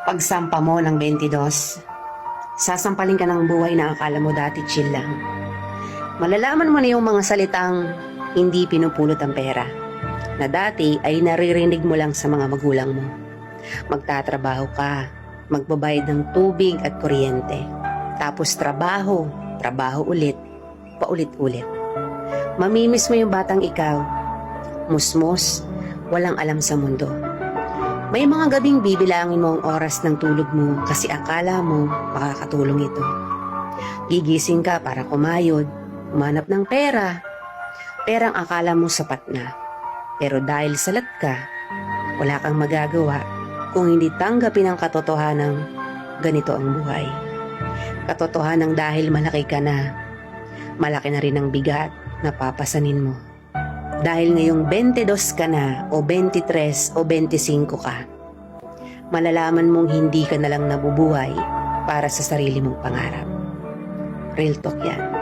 Pagsampa mo ng 22, sasampalin ka ng buhay na akala mo dati chill lang. Malalaman mo na yung mga salitang hindi pinupulot ang pera, na dati ay naririnig mo lang sa mga magulang mo. Magtatrabaho ka, magbabayad ng tubig at kuryente. Tapos trabaho ulit, paulit-ulit. Mamimiss mo yung batang ikaw, musmos, walang alam sa mundo. May mga gabing bibilangin mo ang oras ng tulog mo kasi akala mo makakatulong ito. Gigising ka para kumayod, umanap ng pera. Perang akala mo sapat na. Pero dahil salat ka, wala kang magagawa kung hindi tanggapin ang katotohanang ganito ang buhay. Katotohanang dahil malaki ka na, malaki na rin ang bigat na papasanin mo. Dahil ngayong 22 ka na o 23 o 25 ka, malalaman mong hindi ka na lang nabubuhay para sa sarili mong pangarap. Real talk yan.